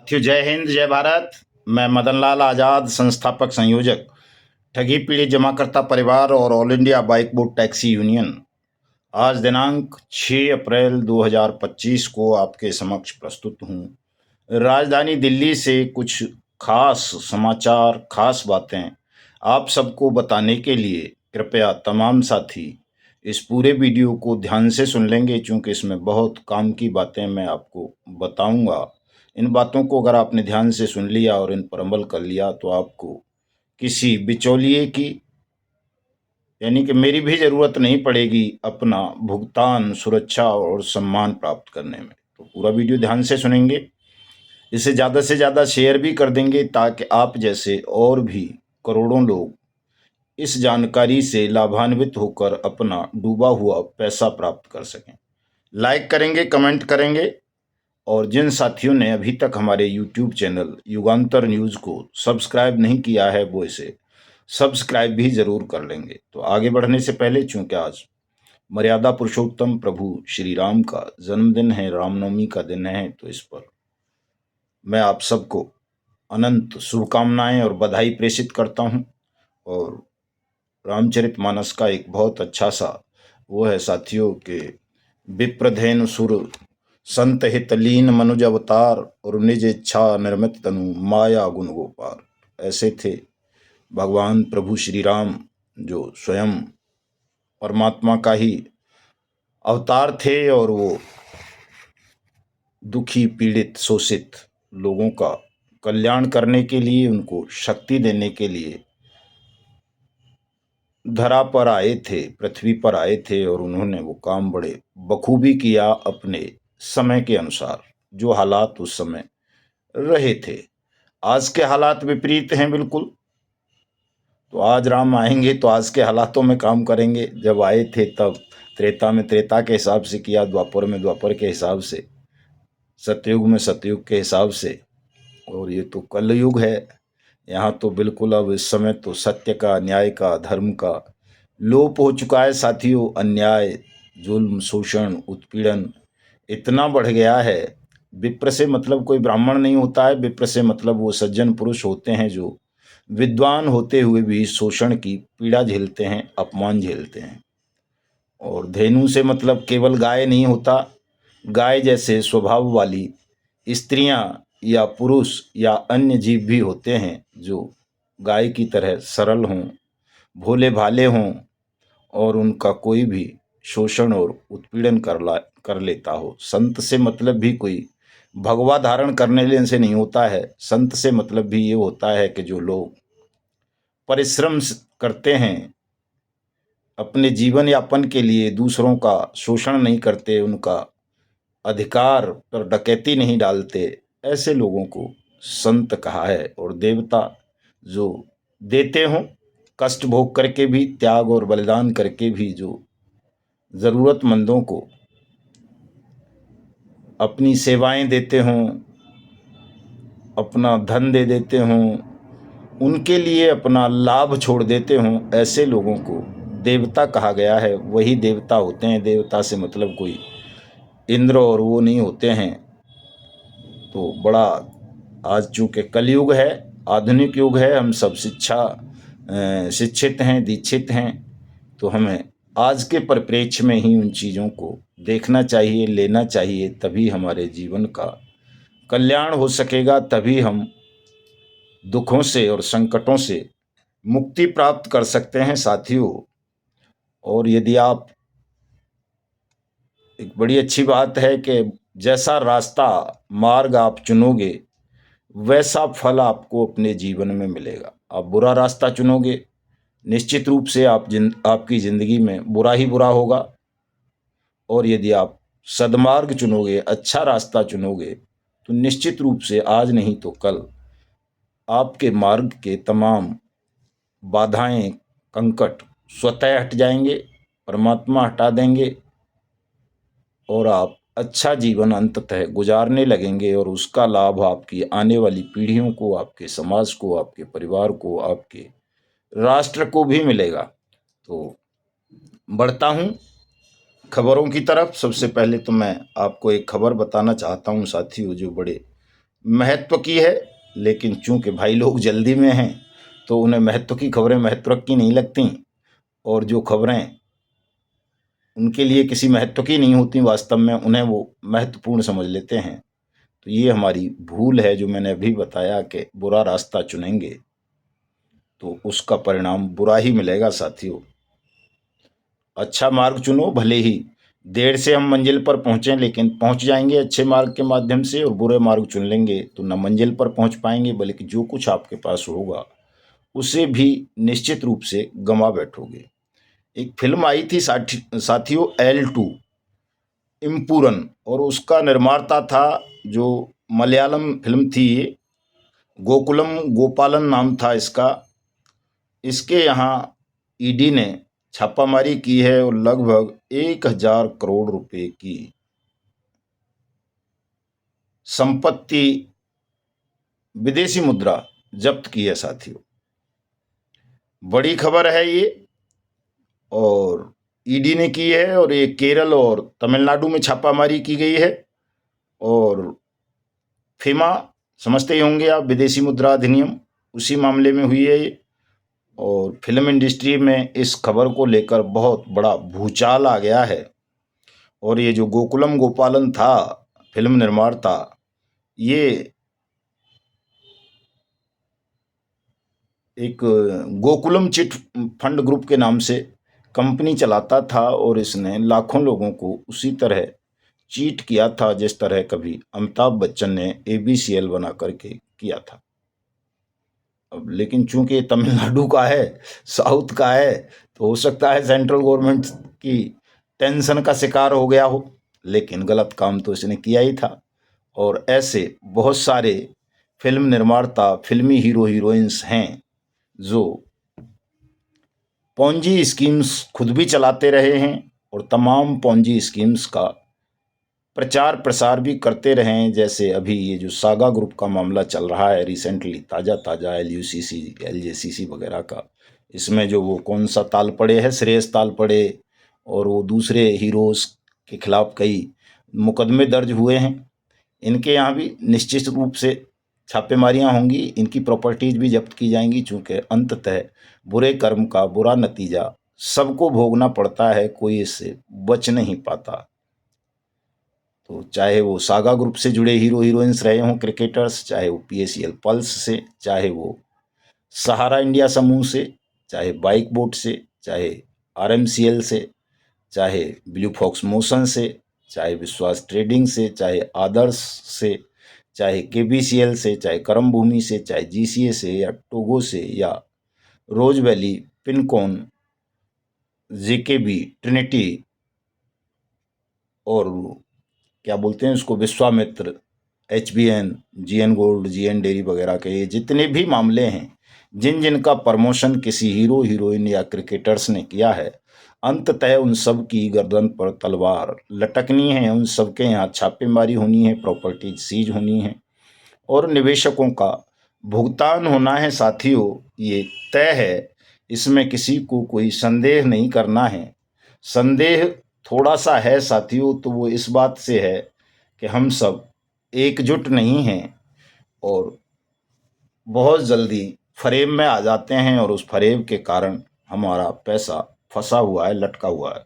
साथियों, जय हिंद जय भारत। मैं मदन लाल आज़ाद, संस्थापक संयोजक ठगी पीड़ित जमाकर्ता परिवार और all India bike board taxi union आज दिनांक 6 अप्रैल 2025 को आपके समक्ष प्रस्तुत हूँ। राजधानी दिल्ली से कुछ खास समाचार, खास बातें आप सबको बताने के लिए कृपया तमाम साथी इस पूरे वीडियो को ध्यान से सुन लेंगे, क्योंकि इसमें बहुत काम की बातें मैं आपको बताऊंगा। इन बातों को अगर आपने ध्यान से सुन लिया और इन पर अमल कर लिया तो आपको किसी बिचौलिए की, यानी कि मेरी भी जरूरत नहीं पड़ेगी अपना भुगतान, सुरक्षा और सम्मान प्राप्त करने में। तो पूरा वीडियो ध्यान से सुनेंगे, इसे ज़्यादा से ज़्यादा शेयर भी कर देंगे ताकि आप जैसे और भी करोड़ों लोग इस जानकारी से लाभान्वित होकर अपना डूबा हुआ पैसा प्राप्त कर सकें। लाइक करेंगे, कमेंट करेंगे, और जिन साथियों ने अभी तक हमारे यूट्यूब चैनल युगांतर न्यूज़ को सब्सक्राइब नहीं किया है वो इसे सब्सक्राइब भी जरूर कर लेंगे। तो आगे बढ़ने से पहले, चूंकि आज मर्यादा पुरुषोत्तम प्रभु श्री राम का जन्मदिन है, रामनवमी का दिन है, तो इस पर मैं आप सबको अनंत शुभकामनाएं और बधाई प्रेषित करता हूं। और रामचरितमानस का एक बहुत अच्छा सा वो है साथियों के विप्रधेनु सुर संत हित लीन मनुज अवतार और निज इच्छा निर्मित तनु माया गुण गोपार। ऐसे थे भगवान प्रभु श्री राम, जो स्वयं परमात्मा का ही अवतार थे, और वो दुखी, पीड़ित, शोषित लोगों का कल्याण करने के लिए, उनको शक्ति देने के लिए धरा पर आए थे, पृथ्वी पर आए थे। और उन्होंने वो काम बड़े बखूबी किया अपने समय के अनुसार, जो हालात उस समय रहे थे। आज के हालात विपरीत हैं बिल्कुल। तो आज राम आएंगे तो आज के हालातों में काम करेंगे। जब आए थे तब त्रेता में त्रेता के हिसाब से किया, द्वापर में द्वापर के हिसाब से, सतयुग में सतयुग के हिसाब से, और ये तो कलयुग है। यहाँ तो बिल्कुल अब इस समय तो सत्य का, न्याय का, धर्म का लोप हो चुका है साथियों। अन्याय, जुल्म, शोषण, उत्पीड़न इतना बढ़ गया है। विप्र से मतलब कोई ब्राह्मण नहीं होता है। विप्र से मतलब वो सज्जन पुरुष होते हैं जो विद्वान होते हुए भी शोषण की पीड़ा झेलते हैं, अपमान झेलते हैं। और धेनु से मतलब केवल गाय नहीं होता। गाय जैसे स्वभाव वाली स्त्रियां या पुरुष या अन्य जीव भी होते हैं जो गाय की तरह सरल हों, भोले भाले हों, और उनका कोई भी शोषण और उत्पीड़न कर लेता हो। संत से मतलब भी कोई भगवा धारण करने से नहीं होता है। संत से मतलब भी ये होता है कि जो लोग परिश्रम करते हैं अपने जीवन यापन के लिए, दूसरों का शोषण नहीं करते, उनका अधिकार पर डकैती नहीं डालते, ऐसे लोगों को संत कहा है। और देवता जो देते हों, कष्ट भोग करके भी, त्याग और बलिदान करके भी, जो ज़रूरतमंदों को अपनी सेवाएं देते हों, अपना धन दे देते हों, उनके लिए अपना लाभ छोड़ देते हों, ऐसे लोगों को देवता कहा गया है। वही देवता होते हैं। देवता से मतलब कोई इंद्र और वो नहीं होते हैं। तो बड़ा आज चूँकि कलयुग है, आधुनिक युग है, हम सब शिक्षित हैं, दीक्षित हैं, तो हमें आज के परिप्रेक्ष्य में ही उन चीज़ों को देखना चाहिए, लेना चाहिए। तभी हमारे जीवन का कल्याण हो सकेगा, तभी हम दुखों से और संकटों से मुक्ति प्राप्त कर सकते हैं साथियों। और यदि आप, एक बड़ी अच्छी बात है कि जैसा रास्ता, मार्ग आप चुनोगे वैसा फल आपको अपने जीवन में मिलेगा। आप बुरा रास्ता चुनोगे, निश्चित रूप से आपकी ज़िंदगी में बुरा ही बुरा होगा। और यदि आप सद्मार्ग चुनोगे, अच्छा रास्ता चुनोगे, तो निश्चित रूप से आज नहीं तो कल आपके मार्ग के तमाम बाधाएं, संकट स्वतः हट जाएंगे, परमात्मा हटा देंगे, और आप अच्छा जीवन अंततः गुजारने लगेंगे। और उसका लाभ आपकी आने वाली पीढ़ियों को, आपके समाज को, आपके परिवार को, आपके राष्ट्र को भी मिलेगा। तो बढ़ता हूँ खबरों की तरफ। सबसे पहले तो मैं आपको एक खबर बताना चाहता हूँ साथियों, जो बड़े महत्व की है, लेकिन चूंकि भाई लोग जल्दी में हैं तो उन्हें महत्व की खबरें महत्व की नहीं लगती, और जो खबरें उनके लिए किसी महत्व की नहीं होती वास्तव में उन्हें वो महत्वपूर्ण समझ लेते हैं। तो ये हमारी भूल है जो मैंने अभी बताया कि बुरा रास्ता चुनेंगे तो उसका परिणाम बुरा ही मिलेगा साथियों। अच्छा मार्ग चुनो, भले ही देर से हम मंजिल पर पहुंचें लेकिन पहुंच जाएंगे अच्छे मार्ग के माध्यम से, और बुरे मार्ग चुन लेंगे तो न मंजिल पर पहुंच पाएंगे बल्कि जो कुछ आपके पास होगा उसे भी निश्चित रूप से गंवा बैठोगे। एक फिल्म आई थी साथियों, L2 इम्पूरन, और उसका निर्माता था जो मलयालम फिल्म थी ये, गोकुलम गोपालन नाम था इसका। इसके यहाँ ईडी ने छापामारी की है और लगभग 1,000 करोड़ रुपए की संपत्ति, विदेशी मुद्रा जब्त की है साथियों। बड़ी खबर है ये, और ईडी ने की है, और ये केरल और तमिलनाडु में छापामारी की गई है। और फीमा समझते ही होंगे आप, विदेशी मुद्रा अधिनियम, उसी मामले में हुई है ये। और फिल्म इंडस्ट्री में इस खबर को लेकर बहुत बड़ा भूचाल आ गया है। और ये जो गोकुलम गोपालन था फिल्म निर्माता, ये एक गोकुलम चिट फंड ग्रुप के नाम से कंपनी चलाता था, और इसने लाखों लोगों को उसी तरह चीट किया था जिस तरह कभी अमिताभ बच्चन ने ABCL बना करके किया था। अब लेकिन चूंकि ये तमिलनाडु का है, साउथ का है, तो हो सकता है सेंट्रल गवर्नमेंट की टेंशन का शिकार हो गया हो, लेकिन गलत काम तो इसने किया ही था। और ऐसे बहुत सारे फिल्म निर्माता, फिल्मी हीरो हीरोइंस हैं जो पॉन्जी स्कीम्स खुद भी चलाते रहे हैं और तमाम पॉन्जी स्कीम्स का प्रचार प्रसार भी करते रहे हैं। जैसे अभी ये जो सागा ग्रुप का मामला चल रहा है रिसेंटली, ताज़ा ताज़ा, LUCC LJCC वगैरह का, इसमें जो वो कौन सा ताल पड़े है, श्रेयस ताल पड़े, और वो दूसरे हीरोज के खिलाफ कई मुकदमे दर्ज हुए हैं। इनके यहाँ भी निश्चित रूप से छापेमारियां होंगी, इनकी प्रॉपर्टीज भी जब्त की जाएंगी, चूंकि अंततः बुरे कर्म का बुरा नतीजा सबको भोगना पड़ता है, कोई इससे बच नहीं पाता। तो चाहे वो सागा ग्रुप से जुड़े हीरो हीरोइंस रहे हों क्रिकेटर्स, चाहे वो PACL पल्स से, चाहे वो सहारा इंडिया समूह से, चाहे बाइक बोट से, चाहे RMCL से, चाहे ब्लू फॉक्स मोशन से, चाहे विश्वास ट्रेडिंग से, चाहे आदर्श से, चाहे KBCL से, चाहे कर्म भूमि से, चाहे GCA से, या टोगो से, या रोज वैली, पिनकॉन, JKB, ट्रिनिटी, और क्या बोलते हैं उसको, Vishwamitra, HBN, GN gold, GN dairy वगैरह के, ये जितने भी मामले हैं, जिन जिन का प्रमोशन किसी हीरो हीरोइन या क्रिकेटर्स ने किया है, अंततः उन सब की गर्दन पर तलवार लटकनी है। उन सब के यहाँ छापेमारी होनी है, प्रॉपर्टी सीज होनी है, और निवेशकों का भुगतान होना है साथियों, ये तय है। इसमें किसी को कोई संदेह नहीं करना है। संदेह थोड़ा सा है साथियों, तो वो इस बात से है कि हम सब एकजुट नहीं हैं और बहुत जल्दी फरेब में आ जाते हैं, और उस फरेब के कारण हमारा पैसा फंसा हुआ है, लटका हुआ है।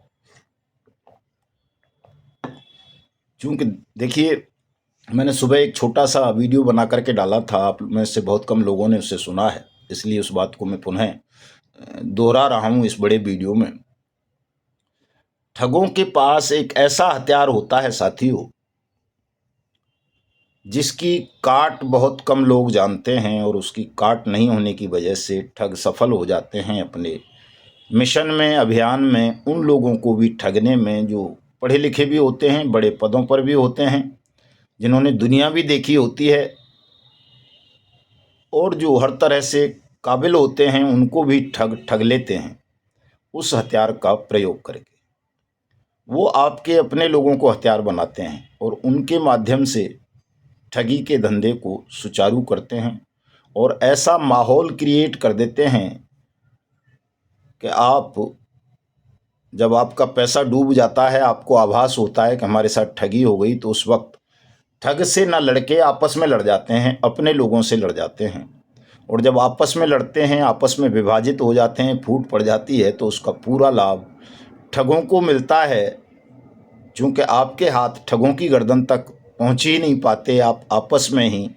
क्योंकि देखिए, मैंने सुबह एक छोटा सा वीडियो बना करके डाला था, आप में से बहुत कम लोगों ने उसे सुना है, इसलिए उस बात को मैं पुनः दोहरा रहा हूँ इस बड़े वीडियो में। ठगों के पास एक ऐसा हथियार होता है साथियों, जिसकी काट बहुत कम लोग जानते हैं, और उसकी काट नहीं होने की वजह से ठग सफल हो जाते हैं अपने मिशन में, अभियान में। उन लोगों को भी ठगने में जो पढ़े लिखे भी होते हैं, बड़े पदों पर भी होते हैं, जिन्होंने दुनिया भी देखी होती है, और जो हर तरह से काबिल होते हैं, उनको भी ठग लेते हैं उस हथियार का प्रयोग करके। वो आपके अपने लोगों को हथियार बनाते हैं और उनके माध्यम से ठगी के धंधे को सुचारू करते हैं, और ऐसा माहौल क्रिएट कर देते हैं कि आप, जब आपका पैसा डूब जाता है, आपको आभास होता है कि हमारे साथ ठगी हो गई, तो उस वक्त ठग से न लड़के आपस में लड़ जाते हैं, अपने लोगों से लड़ जाते हैं। और जब आपस में लड़ते हैं, आपस में विभाजित हो जाते हैं, फूट पड़ जाती है, तो उसका पूरा लाभ ठगों को मिलता है। चूँकि आपके हाथ ठगों की गर्दन तक पहुँच ही नहीं पाते, आप आपस में ही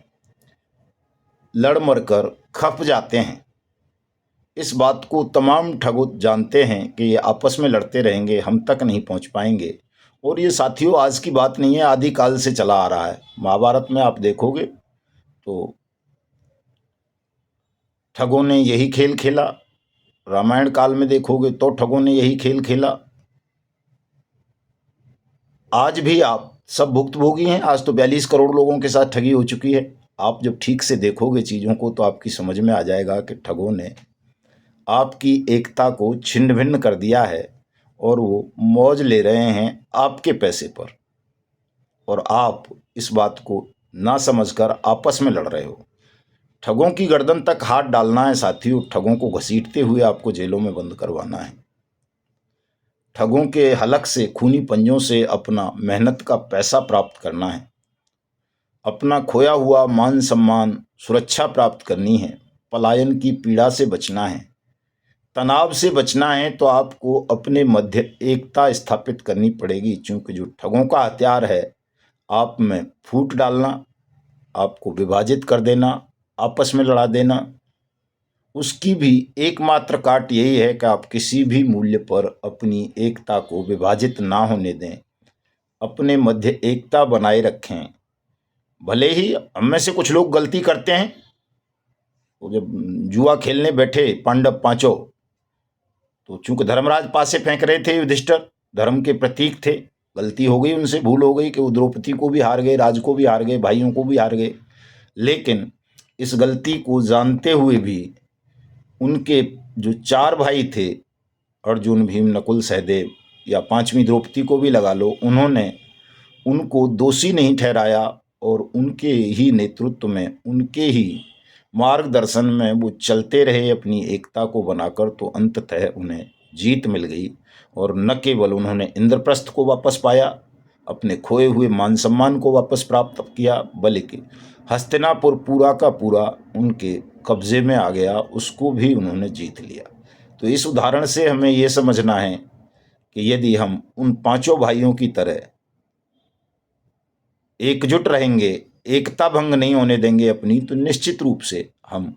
लड़ मर कर खप जाते हैं। इस बात को तमाम ठग जानते हैं कि ये आपस में लड़ते रहेंगे, हम तक नहीं पहुंच पाएंगे। और ये साथियों आज की बात नहीं है, आदिकाल से चला आ रहा है। महाभारत में आप देखोगे तो ठगों ने यही खेल खेला, रामायण काल में देखोगे तो ठगों ने यही खेल खेला। आज भी आप सब भुक्तभोगी हैं। आज तो 42 करोड़ लोगों के साथ ठगी हो चुकी है। आप जब ठीक से देखोगे चीज़ों को तो आपकी समझ में आ जाएगा कि ठगों ने आपकी एकता को छिन्न भिन्न कर दिया है और वो मौज ले रहे हैं आपके पैसे पर, और आप इस बात को ना समझकर आपस में लड़ रहे हो। ठगों की गर्दन तक हाथ डालना है साथियों, ठगों को घसीटते हुए आपको जेलों में बंद करवाना है। ठगों के हलक से, खूनी पंजों से अपना मेहनत का पैसा प्राप्त करना है। अपना खोया हुआ मान सम्मान, सुरक्षा प्राप्त करनी है। पलायन की पीड़ा से बचना है, तनाव से बचना है। तो आपको अपने मध्य एकता स्थापित करनी पड़ेगी, क्योंकि जो ठगों का हथियार है आप में फूट डालना, आपको विभाजित कर देना, आपस में लड़ा देना, उसकी भी एकमात्र काट यही है कि आप किसी भी मूल्य पर अपनी एकता को विभाजित ना होने दें, अपने मध्य एकता बनाए रखें। भले ही हम में से कुछ लोग गलती करते हैं, तो जब जुआ खेलने बैठे पांडव पांचों, तो चूंकि धर्मराज पासे फेंक रहे थे, युधिष्ठिर धर्म के प्रतीक थे, गलती हो गई उनसे, भूल हो गई कि वो द्रौपदी को भी हार गए, राज को भी हार गए, भाइयों को भी हार गए। लेकिन इस गलती को जानते हुए भी उनके जो 4 भाई थे, अर्जुन, भीम, नकुल, सहदेव, या 5वीं द्रौपदी को भी लगा लो, उन्होंने उनको दोषी नहीं ठहराया और उनके ही नेतृत्व में, उनके ही मार्गदर्शन में वो चलते रहे अपनी एकता को बनाकर। तो अंततः उन्हें जीत मिल गई और न केवल उन्होंने इंद्रप्रस्थ को वापस पाया, अपने खोए हुए मान सम्मान को वापस प्राप्त किया, बल्कि हस्तिनापुर पूरा का पूरा उनके कब्जे में आ गया, उसको भी उन्होंने जीत लिया। तो इस उदाहरण से हमें ये समझना है कि यदि हम उन 5 भाइयों की तरह एकजुट रहेंगे, एकता भंग नहीं होने देंगे अपनी, तो निश्चित रूप से हम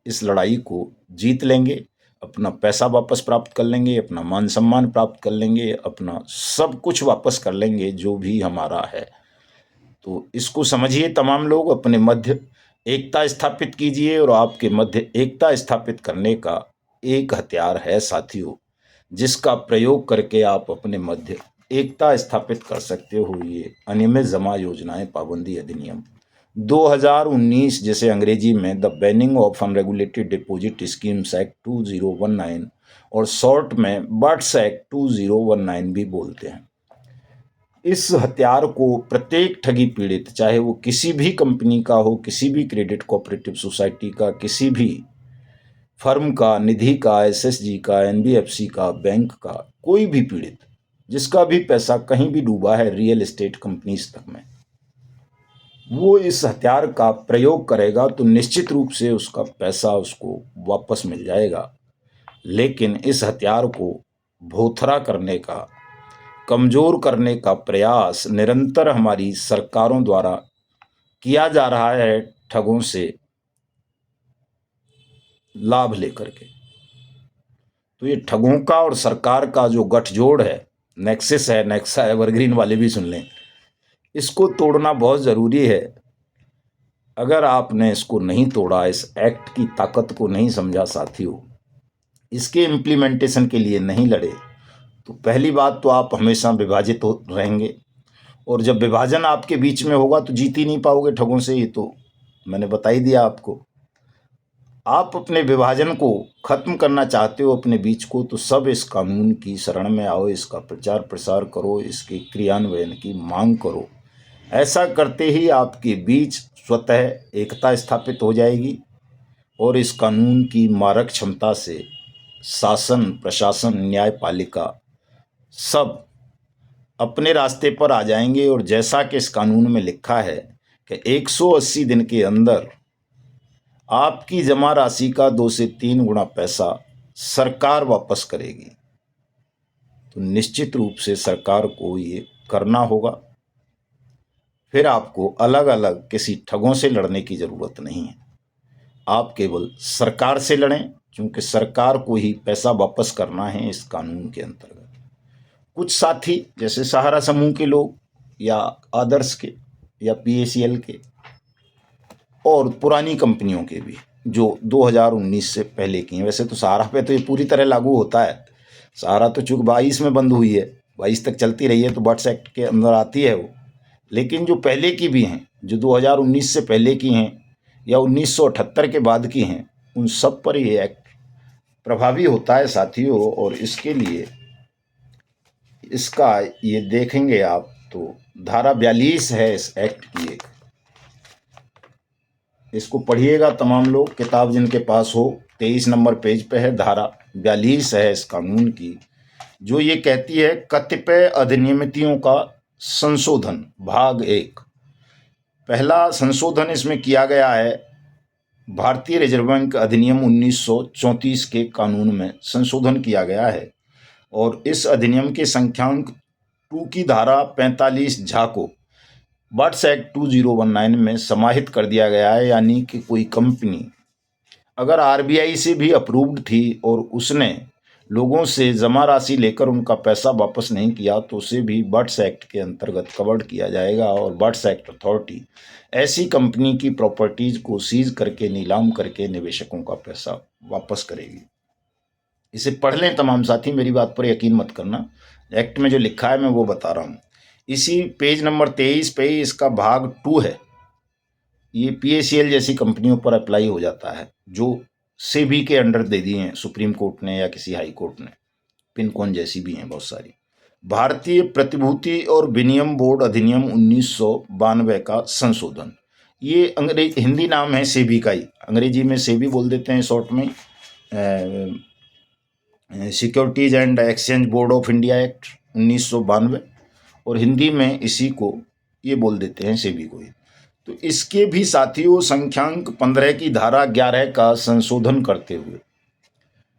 इस लड़ाई को जीत लेंगे, अपना पैसा वापस प्राप्त कर लेंगे, अपना मान सम्मान प्राप्त कर लेंगे, अपना सब कुछ वापस कर लेंगे जो भी हमारा है। तो इसको समझिए तमाम लोग, अपने मध्य एकता स्थापित कीजिए। और आपके मध्य एकता स्थापित करने का एक हथियार है साथियों, जिसका प्रयोग करके आप अपने मध्य एकता स्थापित कर सकते हो। ये अनियमित जमा योजनाएं पाबंदी अधिनियम 2019, जिसे अंग्रेजी में the banning of unregulated deposit schemes act 2019 और शॉर्ट में बट्स एक्ट 2019 भी बोलते हैं। इस हथियार को प्रत्येक ठगी पीड़ित, चाहे वो किसी भी कंपनी का हो, किसी भी क्रेडिट कोऑपरेटिव सोसाइटी का, किसी भी फर्म का, निधि का, एसएसजी का, एनबीएफसी का, बैंक का, कोई भी पीड़ित जिसका भी पैसा कहीं भी डूबा है रियल एस्टेट कंपनीज तक में, वो इस हथियार का प्रयोग करेगा तो निश्चित रूप से उसका पैसा उसको वापस मिल जाएगा। लेकिन इस हथियार को भोथरा करने का, कमजोर करने का प्रयास निरंतर हमारी सरकारों द्वारा किया जा रहा है, ठगों से लाभ लेकर के। तो ये ठगों का और सरकार का जो गठजोड़ है, नेक्सस है, नेक्सा एवरग्रीन वाले भी सुन लें, इसको तोड़ना बहुत ज़रूरी है। अगर आपने इसको नहीं तोड़ा, इस एक्ट की ताकत को नहीं समझा साथियों, इसके इम्प्लीमेंटेशन के लिए नहीं लड़े, तो पहली बात तो आप हमेशा विभाजित हो रहेंगे। और जब विभाजन आपके बीच में होगा तो जीत ही नहीं पाओगे ठगों से। ये तो मैंने बता ही दिया आपको। आप अपने विभाजन को खत्म करना चाहते हो अपने बीच को, तो सब इस कानून की शरण में आओ, इसका प्रचार प्रसार करो, इसके क्रियान्वयन की मांग करो। ऐसा करते ही आपके बीच स्वतः एकता स्थापित हो जाएगी और इस कानून की मारक क्षमता से शासन, प्रशासन, न्यायपालिका सब अपने रास्ते पर आ जाएंगे। और जैसा कि इस कानून में लिखा है कि 180 दिन के अंदर आपकी जमा राशि का 2 से 3 गुना पैसा सरकार वापस करेगी। तो निश्चित रूप से सरकार को ये करना होगा। फिर आपको अलग अलग किसी ठगों से लड़ने की जरूरत नहीं है। आप केवल सरकार से लड़ें, क्योंकि सरकार को ही पैसा वापस करना है इस कानून के अंतर्गत। कुछ साथी जैसे सहारा समूह के लोग या आदर्श के या पीएसीएल के और पुरानी कंपनियों के भी जो 2019 से पहले की हैं, वैसे तो सहारा पे तो ये पूरी तरह लागू होता है। सहारा तो चूंकि 22 में बंद हुई है, 22 तक चलती रही है, तो बट्स एक्ट के अंदर आती है वो। लेकिन जो पहले की भी हैं, जो 2019 से पहले की हैं या 1978 के बाद की हैं, उन सब पर ये एक्ट प्रभावी होता है साथियों। और इसके लिए इसका ये देखेंगे आप तो धारा 42 है इस एक्ट की एक, इसको पढ़िएगा तमाम लोग, किताब जिनके पास हो। 23 नंबर पेज पे है, धारा 42 है इस कानून की, जो ये कहती है कतिपय अधिनियमितियों का संशोधन। भाग 1 पहला संशोधन इसमें किया गया है भारतीय रिजर्व बैंक अधिनियम 1934 के कानून में संशोधन किया गया है। और इस अधिनियम के संख्यांक 2 की धारा 45 झा को बट्स एक्ट 2019 में समाहित कर दिया गया है। यानी कि कोई कंपनी अगर आरबीआई से भी अप्रूव्ड थी और उसने लोगों से जमा राशि लेकर उनका पैसा वापस नहीं किया, तो उसे भी बट्स एक्ट के अंतर्गत कवर्ड किया जाएगा। और बट्स एक्ट अथॉरिटी ऐसी कंपनी की प्रॉपर्टीज को सीज करके नीलाम करके निवेशकों का पैसा वापस करेगी। इसे पढ़ लें तमाम साथी, मेरी बात पर यकीन मत करना, एक्ट में जो लिखा है मैं वो बता रहा हूँ। इसी पेज नंबर 23 पे ही इसका भाग 2 है। ये पीएसीएल जैसी कंपनियों पर अप्लाई हो जाता है जो सेबी के अंडर दे दी हैं सुप्रीम कोर्ट ने या किसी हाई कोर्ट ने। पिनकॉन जैसी भी हैं बहुत सारी। भारतीय प्रतिभूति और विनिमय बोर्ड अधिनियम 1992 का संशोधन। ये अंग्रेजी हिंदी नाम है सेबी का ही, अंग्रेजी में सेबी बोल देते हैं शॉर्ट में, securities and exchange board of India act 1992, और हिंदी में इसी को ये बोल देते हैं सेबी को ही। तो इसके भी साथियों संख्यांक 15 की धारा 11 का संशोधन करते हुए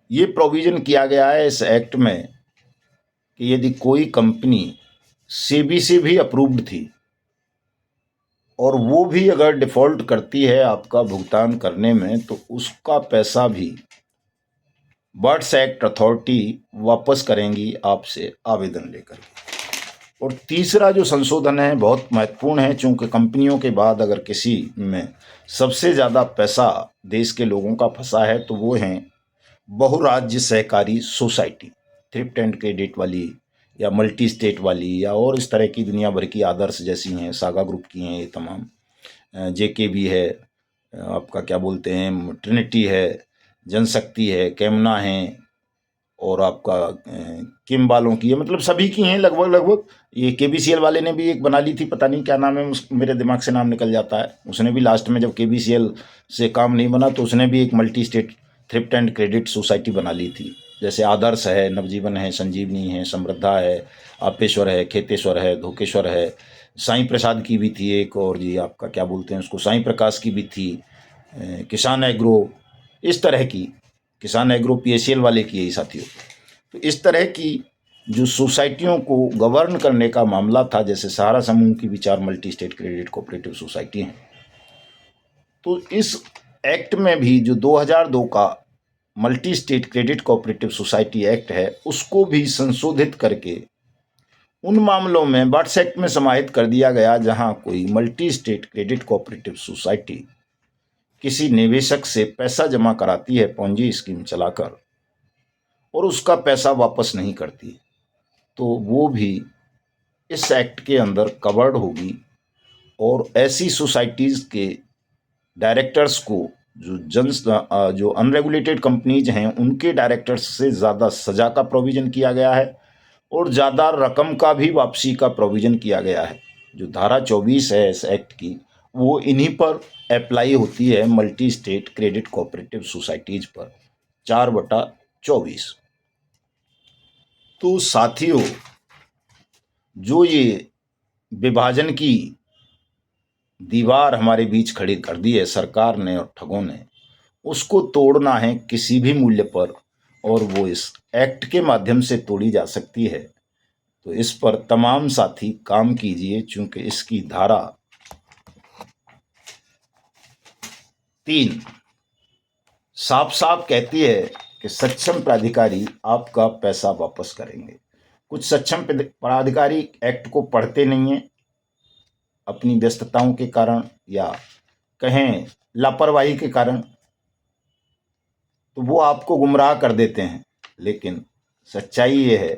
ये प्रोविजन किया गया है इस एक्ट में कि यदि कोई कंपनी सेबी से भी अप्रूव्ड थी और वो भी अगर डिफॉल्ट करती है आपका भुगतान करने में, तो उसका पैसा भी बट्स एक्ट अथॉरिटी वापस करेंगी आपसे आवेदन लेकर। और तीसरा जो संशोधन है बहुत महत्वपूर्ण है, चूंकि कंपनियों के बाद अगर किसी में सबसे ज़्यादा पैसा देश के लोगों का फंसा है तो वो हैं बहुराज्य सहकारी सोसाइटी, थ्रिफ्ट एंड क्रेडिट वाली या मल्टी स्टेट वाली या और इस तरह की दुनिया भर की आदर्श जैसी हैं, सागा ग्रुप की हैं ये तमाम, जेके भी है, आपका क्या बोलते हैं ट्रिनिटी है, जनशक्ति है, कैमना है, और आपका किम वालों की है, मतलब सभी की हैं लगभग लगभग। ये केबीसीएल वाले ने भी एक बना ली थी, पता नहीं क्या नाम है मेरे दिमाग से नाम निकल जाता है। उसने भी लास्ट में जब केबीसीएल से काम नहीं बना तो उसने भी एक multi state thrift and credit society बना ली थी। जैसे आदर्श है, नवजीवन है, संजीवनी है, समृद्धा है, आपेश्वर है, खेतेश्वर है, धोकेश्वर है, साईं प्रसाद की भी थी एक, और जी आपका क्या बोलते हैं उसको साईं प्रकाश की भी थी, किसान एग्रो, इस तरह की, किसान एग्रो पीएसीएल वाले की है साथियों। तो इस तरह की जो सोसाइटियों को गवर्न करने का मामला था, जैसे सहारा समूह की भी 4 multi state credit cooperative society हैं। तो इस एक्ट में भी जो 2002 का multi state credit cooperative society act है उसको भी संशोधित करके उन मामलों में बट्स एक्ट में समाहित कर दिया गया जहां कोई multi state credit cooperative society किसी निवेशक से पैसा जमा कराती है पोंजी स्कीम चलाकर और उसका पैसा वापस नहीं करती, तो वो भी इस एक्ट के अंदर कवर्ड होगी। और ऐसी सोसाइटीज़ के डायरेक्टर्स को जो अनरेगुलेटेड कंपनीज हैं उनके डायरेक्टर्स से ज़्यादा सज़ा का प्रोविज़न किया गया है और ज़्यादा रकम का भी वापसी का प्रोविज़न किया गया है। जो धारा 24 है इस एक्ट की वो इन्हीं पर अप्लाई होती है, multi state credit cooperative societies पर, 4/24। तो साथियों जो ये विभाजन की दीवार हमारे बीच खड़ी कर दी है सरकार ने और ठगों ने, उसको तोड़ना है किसी भी मूल्य पर, और वो इस एक्ट के माध्यम से तोड़ी जा सकती है। तो इस पर तमाम साथी काम कीजिए, चूंकि इसकी धारा 3 साफ साफ कहती है कि सक्षम प्राधिकारी आपका पैसा वापस करेंगे। कुछ सक्षम प्राधिकारी एक्ट को पढ़ते नहीं हैं अपनी व्यस्तताओं के कारण, या कहें लापरवाही के कारण, तो वो आपको गुमराह कर देते हैं। लेकिन सच्चाई ये है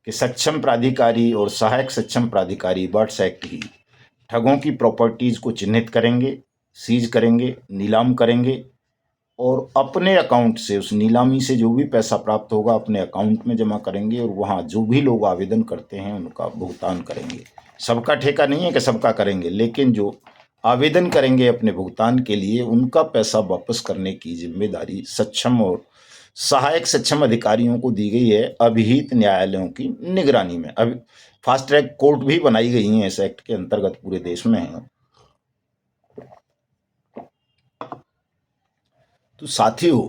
कि सक्षम प्राधिकारी और सहायक सक्षम प्राधिकारी बर्ड्स एक्ट ही ठगों की प्रॉपर्टीज को चिन्हित करेंगे, सीज करेंगे, नीलाम करेंगे, और अपने अकाउंट से उस नीलामी से जो भी पैसा प्राप्त होगा अपने अकाउंट में जमा करेंगे, और वहाँ जो भी लोग आवेदन करते हैं उनका भुगतान करेंगे। सबका ठेका नहीं है कि सबका करेंगे, लेकिन जो आवेदन करेंगे अपने भुगतान के लिए उनका पैसा वापस करने की जिम्मेदारी सक्षम और सहायक सक्षम अधिकारियों को दी गई है, अभिहित न्यायालयों की निगरानी में। अब फास्ट ट्रैक कोर्ट भी बनाई गई हैं इस एक्ट के अंतर्गत, पूरे देश में है। तो साथियों,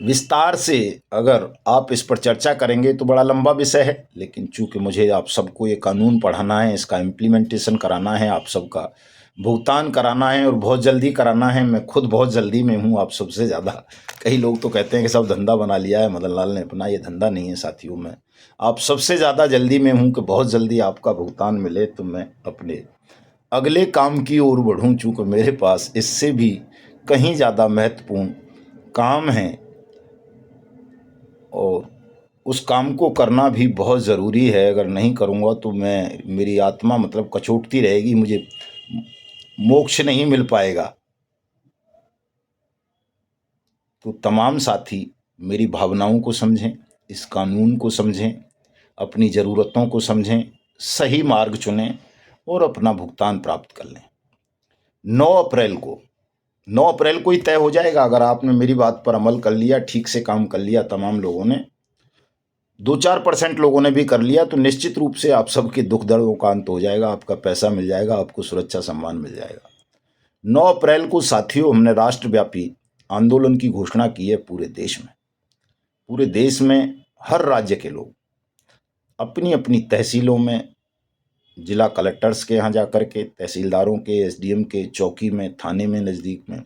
विस्तार से अगर आप इस पर चर्चा करेंगे तो बड़ा लंबा विषय है, लेकिन चूंकि मुझे आप सबको ये कानून पढ़ाना है, इसका इम्प्लीमेंटेशन कराना है, आप सबका भुगतान कराना है और बहुत जल्दी कराना है। मैं खुद बहुत जल्दी में हूँ आप सबसे ज़्यादा। कई लोग तो कहते हैं कि सब धंधा बना लिया है मदन लाल ने अपना, ये धंधा नहीं है साथियों। मैं आप सबसे ज़्यादा जल्दी में हूँ कि बहुत जल्दी आपका भुगतान मिले, तो मैं अपने अगले काम की ओर बढ़ूँ, चूँकि मेरे पास इससे भी कहीं ज़्यादा महत्वपूर्ण काम है और उस काम को करना भी बहुत ज़रूरी है। अगर नहीं करूँगा तो मेरी आत्मा मतलब कचोटती रहेगी, मुझे मोक्ष नहीं मिल पाएगा। तो तमाम साथी मेरी भावनाओं को समझें, इस कानून को समझें, अपनी ज़रूरतों को समझें, सही मार्ग चुनें और अपना भुगतान प्राप्त कर लें। 9 अप्रैल को ही तय हो जाएगा। अगर आपने मेरी बात पर अमल कर लिया, ठीक से काम कर लिया, तमाम लोगों ने, 2-4% लोगों ने भी कर लिया, तो निश्चित रूप से आप सबके दुख दर्दों का अंत हो जाएगा, आपका पैसा मिल जाएगा, आपको सुरक्षा सम्मान मिल जाएगा। 9 अप्रैल को साथियों हमने राष्ट्रव्यापी आंदोलन की घोषणा की है पूरे देश में। पूरे देश में हर राज्य के लोग अपनी अपनी तहसीलों में, जिला कलेक्टर्स के यहाँ जाकर के, तहसीलदारों के, एसडीएम के चौकी में, थाने में, नज़दीक में,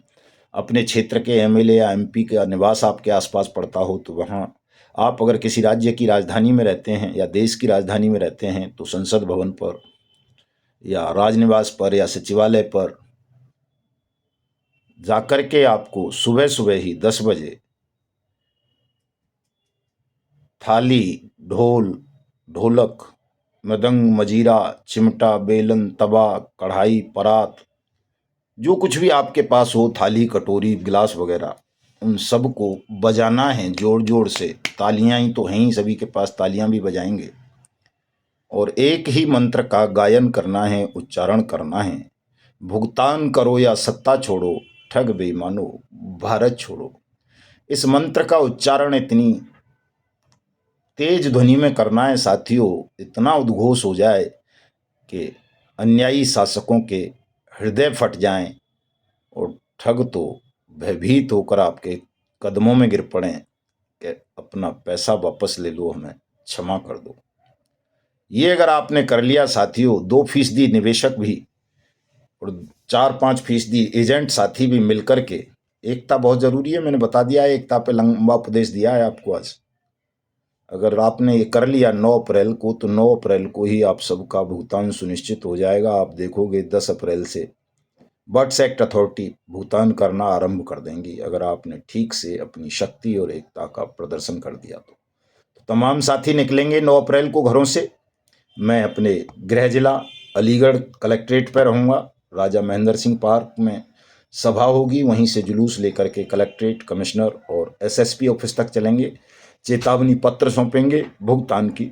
अपने क्षेत्र के एमएलए या एमपी का निवास आपके आसपास पड़ता हो तो वहाँ, आप अगर किसी राज्य की राजधानी में रहते हैं या देश की राजधानी में रहते हैं तो संसद भवन पर या राजनिवास पर या सचिवालय पर जाकर के आपको सुबह सुबह ही 10 बजे थाली, ढोल, ढोलक, मृदंग, मजीरा, चिमटा, बेलन, तवा, कढ़ाई, परात, जो कुछ भी आपके पास हो, थाली, कटोरी, गिलास वगैरह, उन सब को बजाना है जोर जोर से। तालियां ही तो हैं ही, सभी के पास तालियां भी बजाएंगे, और एक ही मंत्र का गायन करना है, उच्चारण करना है। भुगतान करो या सत्ता छोड़ो, ठग बेईमानो भारत छोड़ो। इस मंत्र का उच्चारण इतनी तेज ध्वनि में करना है साथियों, इतना उद्घोष हो जाए कि अन्यायी शासकों के हृदय फट जाएं और ठग तो भयभीत होकर आपके कदमों में गिर पड़ें कि अपना पैसा वापस ले लो, हमें क्षमा कर दो। ये अगर आपने कर लिया साथियों, 2% निवेशक भी और 4-5% एजेंट साथी भी मिलकर के, एकता बहुत जरूरी है, मैंने बता दिया है, एकता पे लंबा उपदेश दिया है आपको आज। अगर आपने ये कर लिया 9 अप्रैल को, तो 9 अप्रैल को ही आप सबका भुगतान सुनिश्चित हो जाएगा। आप देखोगे 10 अप्रैल से बर्ड्स एक्ट अथॉरिटी भुगतान करना आरंभ कर देंगी, अगर आपने ठीक से अपनी शक्ति और एकता का प्रदर्शन कर दिया तो। तमाम साथी निकलेंगे 9 अप्रैल को घरों से। मैं अपने गृह जिला अलीगढ़ कलेक्ट्रेट पर रहूँगा। राजा महेंद्र सिंह पार्क में सभा होगी, वहीं से जुलूस लेकर के कलेक्ट्रेट, कमिश्नर और एसएसपी ऑफिस तक चलेंगे। चेतावनी पत्र सौंपेंगे, भुगतान की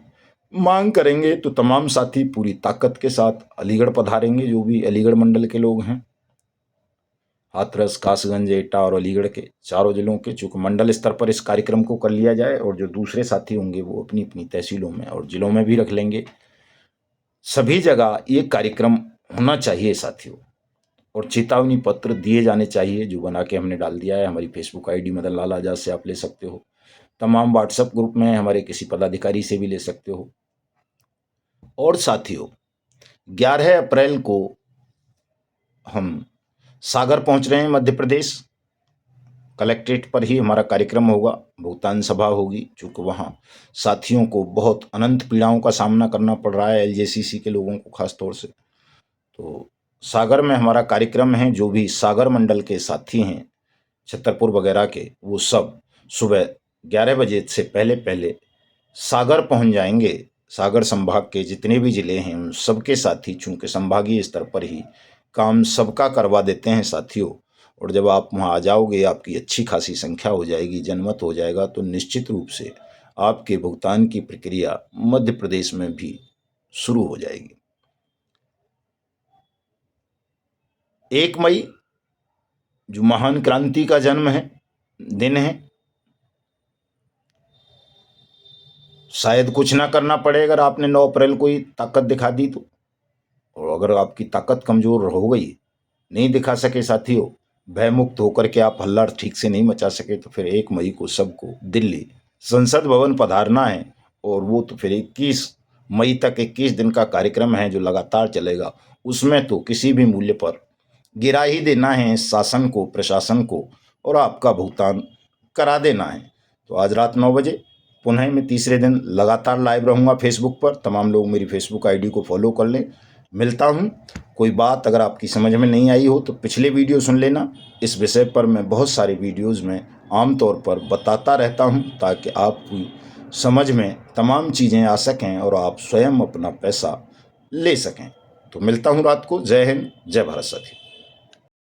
मांग करेंगे। तो तमाम साथी पूरी ताकत के साथ अलीगढ़ पधारेंगे, जो भी अलीगढ़ मंडल के लोग हैं, हाथरस, कासगंज, एटा और अलीगढ़ के चारों जिलों के, चूंकि मंडल स्तर पर इस कार्यक्रम को कर लिया जाए, और जो दूसरे साथी होंगे वो अपनी अपनी तहसीलों में और जिलों में भी रख लेंगे। सभी जगह ये कार्यक्रम होना चाहिए साथियों, और चेतावनी पत्र दिए जाने चाहिए जो बना के हमने डाल दिया है। हमारी फेसबुक आईडी मदन लाल आजाद से आप ले सकते हो, तमाम व्हाट्सएप ग्रुप में हमारे किसी पदाधिकारी से भी ले सकते हो। और साथियों, 11 अप्रैल को हम सागर पहुंच रहे हैं मध्य प्रदेश। कलेक्ट्रेट पर ही हमारा कार्यक्रम होगा, भुगतान सभा होगी, चूँकि वहाँ साथियों को बहुत अनंत पीड़ाओं का सामना करना पड़ रहा है, एलजेसीसी के लोगों को खास तौर से। तो सागर में हमारा कार्यक्रम है। जो भी सागर मंडल के साथी हैं, छतरपुर वगैरह के, वो सब सुबह 11 बजे से पहले पहले सागर पहुंच जाएंगे। सागर संभाग के जितने भी जिले हैं उन सबके साथी, चूँकि संभागीय स्तर पर ही काम सबका करवा देते हैं साथियों। और जब आप वहाँ आ जाओगे, आपकी अच्छी खासी संख्या हो जाएगी, जनमत हो जाएगा, तो निश्चित रूप से आपके भुगतान की प्रक्रिया मध्य प्रदेश में भी शुरू हो जाएगी। 1 मई जो महान क्रांति का जन्म है, दिन है, शायद कुछ ना करना पड़े अगर आपने 9 अप्रैल को ही ताकत दिखा दी तो। और अगर आपकी ताकत कमजोर हो गई, नहीं दिखा सके साथियों, भयमुक्त होकर के आप हल्ला ठीक से नहीं मचा सके, तो फिर 1 मई को सबको दिल्ली संसद भवन पधारना है। और वो तो फिर 21 मई तक 21 दिन का कार्यक्रम है जो लगातार चलेगा। उसमें तो किसी भी मूल्य पर गिरा ही देना है शासन को, प्रशासन को, और आपका भुगतान करा देना है। तो आज रात 9 बजे पुनः मैं तीसरे दिन लगातार लाइव रहूँगा फेसबुक पर। तमाम लोग मेरी फेसबुक आईडी को फॉलो कर लें। मिलता हूँ। कोई बात अगर आपकी समझ में नहीं आई हो तो पिछले वीडियो सुन लेना। इस विषय पर मैं बहुत सारे वीडियोज़ में आमतौर पर बताता रहता हूँ, ताकि आपकी समझ में तमाम चीज़ें आ सकें और आप स्वयं अपना पैसा ले सकें। तो मिलता हूँ रात को। जय हिंद, जय भारत साथी।